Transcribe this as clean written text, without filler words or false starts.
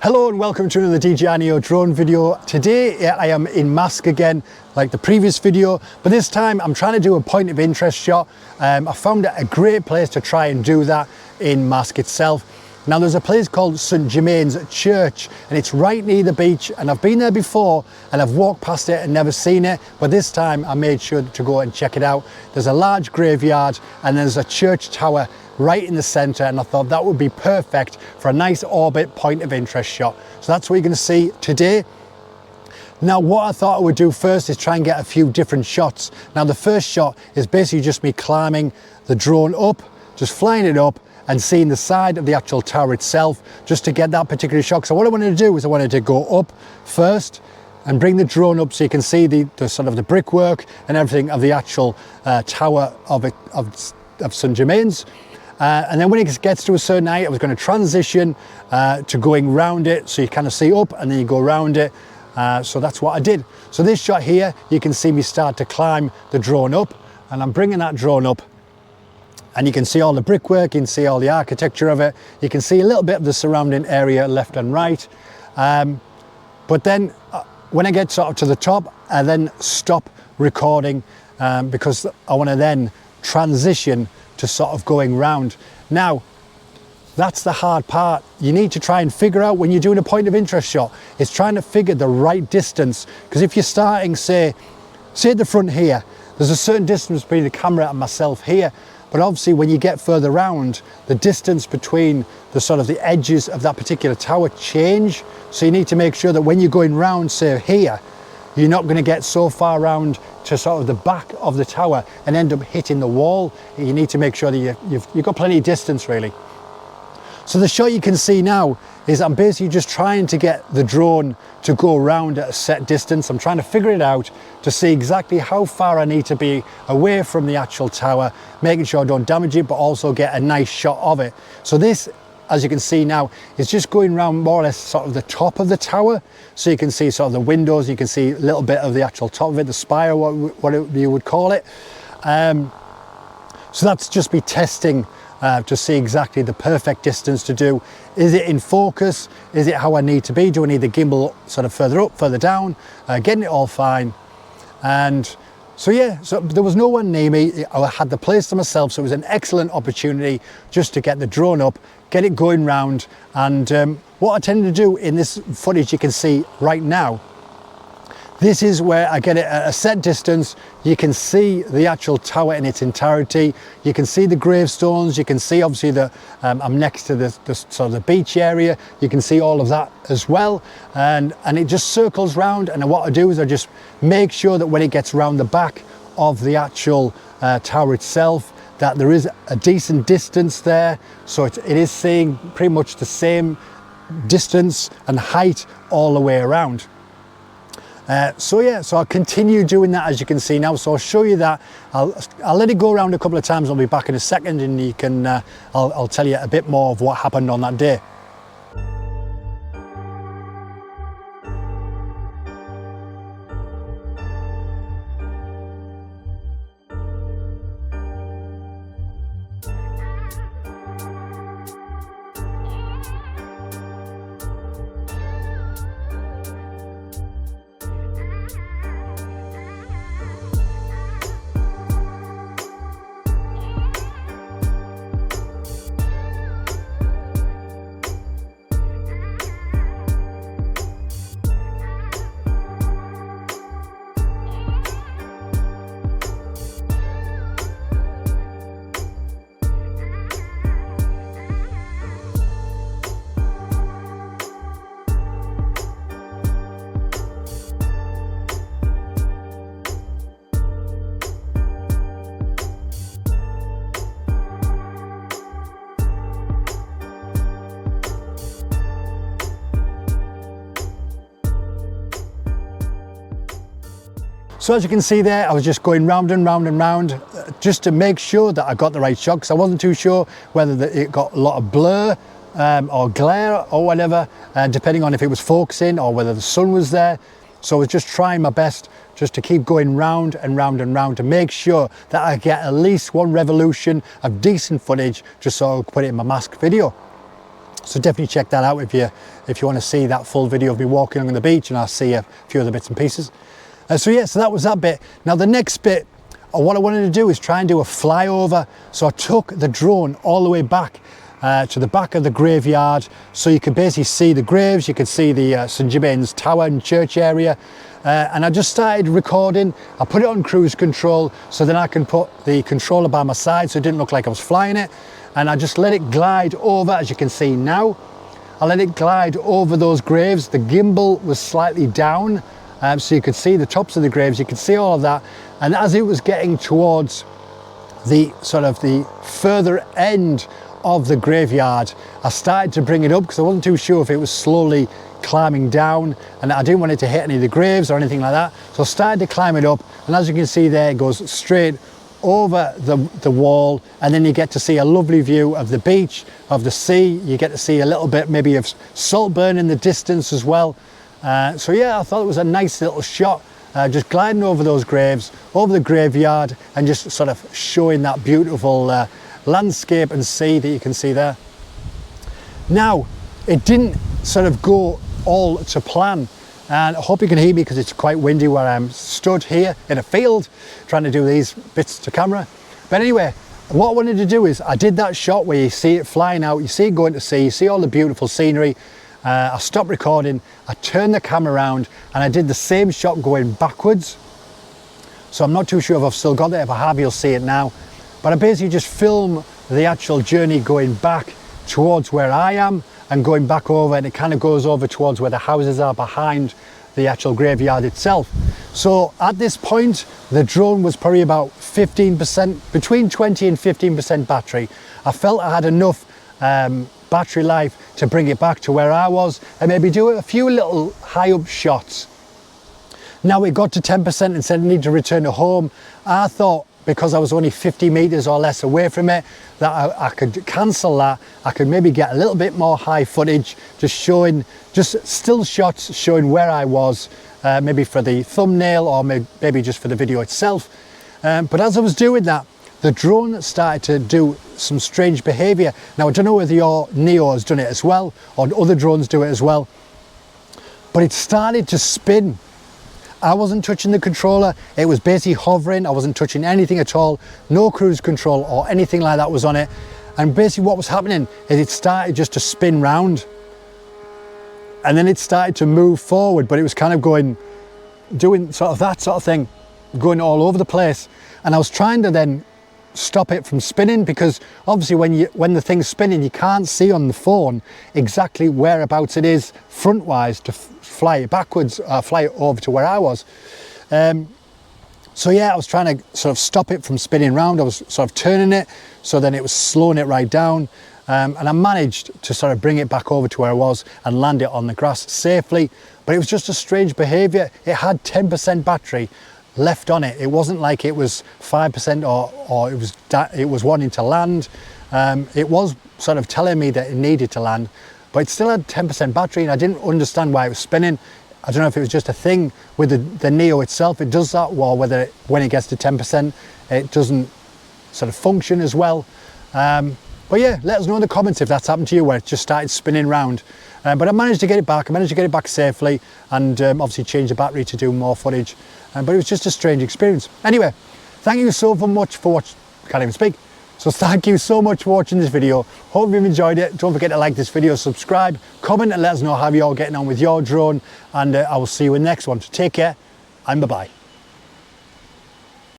Hello and welcome to another DJI Neo Drone video. Today I am in Marske again, like the previous video, but this time I'm trying to do a point of interest shot. I found a great place to try and do that in Marske itself. Now there's a place called St. Germain's Church and it's right near the beach, and I've been there before and I've walked past it and never seen it, but this time I made sure to go and check it out. There's a large graveyard and there's a church tower right in the center, and I thought that would be perfect for a nice orbit point of interest shot. So that's what you're going to see today. Now what I thought I would do first is try and get a few different shots. Now the first shot is basically just me climbing the drone up, just flying it up and seeing the side of the actual tower itself, just to get that particular shot. So what I wanted to do was I wanted to go up first and bring the drone up so you can see the sort of the brickwork and everything of the actual tower of St. Germain's. And then when it gets to a certain height, I was going to transition to going round it, so you kind of see up and then you go around it. So that's what I did. So this shot here, you can see me start to climb the drone up, and I'm bringing that drone up and you can see all the brickwork, you can see all the architecture of it, you can see a little bit of the surrounding area left and right. But then when I get sort of to the top, I then stop recording because I want to then transition to sort of going round. Now that's the hard part. You need to try and figure out when you're doing a point of interest shot, it's trying to figure the right distance, because if you're starting say at the front here, there's a certain distance between the camera and myself here, but obviously when you get further round, the distance between the sort of the edges of that particular tower change. So you need to make sure that when you're going round say here, you're not going to get so far around to sort of the back of the tower and end up hitting the wall. You need to make sure that you've got plenty of distance really. So the shot you can see now is I'm basically just trying to get the drone to go around at a set distance. I'm trying to figure it out to see exactly how far I need to be away from the actual tower, making sure I don't damage it, but also get a nice shot of it. So this, as you can see now, it's just going around more or less sort of the top of the tower. So you can see sort of the windows, you can see a little bit of the actual top of it, the spire, what you would call it. So that's just me testing to see exactly the perfect distance to do. Is it in focus? Is it how I need to be? Do I need the gimbal sort of further up, further down? Getting it all fine. And so yeah, so there was no one near me. I had the place to myself, so it was an excellent opportunity just to get the drone up, get it going round. And what I tend to do in this footage you can see right now, this is where I get it at a set distance. You can see the actual tower in its entirety. You can see the gravestones. You can see obviously I'm next to the sort of the beach area. You can see all of that as well. And it just circles round. And what I do is I just make sure that when it gets round the back of the actual tower itself, that there is a decent distance there. So it is seeing pretty much the same distance and height all the way around. So yeah, so I'll continue doing that as you can see now. So I'll show you that. I'll let it go around a couple of times. I'll be back in a second and you can, I'll tell you a bit more of what happened on that day. So as you can see there, I was just going round and round and round just to make sure that I got the right shot, because I wasn't too sure whether it got a lot of blur or glare or whatever, depending on if it was focusing or whether the sun was there. So I was just trying my best just to keep going round and round and round to make sure that I get at least one revolution of decent footage, just so I'll put it in my Marske video. So definitely check that out if you want to see that full video of me walking on the beach, and I'll see a few other bits and pieces. So that was that bit. Now the next bit, what I wanted to do is try and do a flyover. So I took the drone all the way back to the back of the graveyard, so you could basically see the graves, you could see the St Germain's tower and church area, and I just started recording. I put it on cruise control, so then I can put the controller by my side so it didn't look like I was flying it, and I just let it glide over, as you can see now. I let it glide over those graves. The gimbal was slightly down, so you could see the tops of the graves, you could see all of that, and as it was getting towards the sort of the further end of the graveyard, I started to bring it up because I wasn't too sure if it was slowly climbing down, and I didn't want it to hit any of the graves or anything like that. So I started to climb it up, and as you can see there, it goes straight over the wall, and then you get to see a lovely view of the beach, of the sea. You get to see a little bit maybe of Saltburn in the distance as well. So yeah, I thought it was a nice little shot, just gliding over those graves, over the graveyard, and just sort of showing that beautiful landscape and sea that you can see there. Now, it didn't sort of go all to plan, and I hope you can hear me because it's quite windy where I'm stood here in a field trying to do these bits to camera. But anyway, what I wanted to do is, I did that shot where you see it flying out, you see it going to sea, you see all the beautiful scenery. I stopped recording, I turned the camera around, and I did the same shot going backwards. So I'm not too sure if I've still got it. If I have, you'll see it now. But I basically just film the actual journey going back towards where I am and going back over, and it kind of goes over towards where the houses are behind the actual graveyard itself. So at this point, the drone was probably about 15%, between 20 and 15% battery. I felt I had enough battery life to bring it back to where I was and maybe do a few little high up shots. Now it got to 10% and said I need to return to home. I thought, because I was only 50 meters or less away from it, that I could cancel that. I could maybe get a little bit more high footage, just showing, just still shots showing where I was, maybe for the thumbnail or maybe just for the video itself. But as I was doing that, the drone started to do some strange behavior. Now I don't know whether your Neo has done it as well, or other drones do it as well, but it started to spin. I wasn't touching the controller, it was basically hovering, I wasn't touching anything at all, no cruise control or anything like that was on it. And basically what was happening is it started just to spin round, and then it started to move forward, but it was kind of doing sort of that sort of thing, going all over the place. And I was trying to then stop it from spinning, because obviously when the thing's spinning, you can't see on the phone exactly whereabouts it is front wise to fly it backwards, fly it over to where I was. So yeah, I was trying to sort of stop it from spinning round. I was sort of turning it, so then it was slowing it right down, and I managed to sort of bring it back over to where I was and land it on the grass safely. But it was just a strange behavior. It had 10% battery left on it. It wasn't like it was 5% or it was wanting to land. It was sort of telling me that it needed to land, but it still had 10% battery, and I didn't understand why it was spinning. I don't know if it was just a thing with the Neo itself, it does that, or whether when it gets to 10% it doesn't sort of function as well. But yeah, let us know in the comments if that's happened to you, where it just started spinning round. But I managed to get it back. I managed to get it back safely, and obviously change the battery to do more footage. But it was just a strange experience. Anyway, thank you so much for watching. Can't even speak. So thank you so much for watching this video. Hope you've enjoyed it. Don't forget to like this video, subscribe, comment, and let us know how you're getting on with your drone. And I will see you in the next one. So take care, and bye-bye.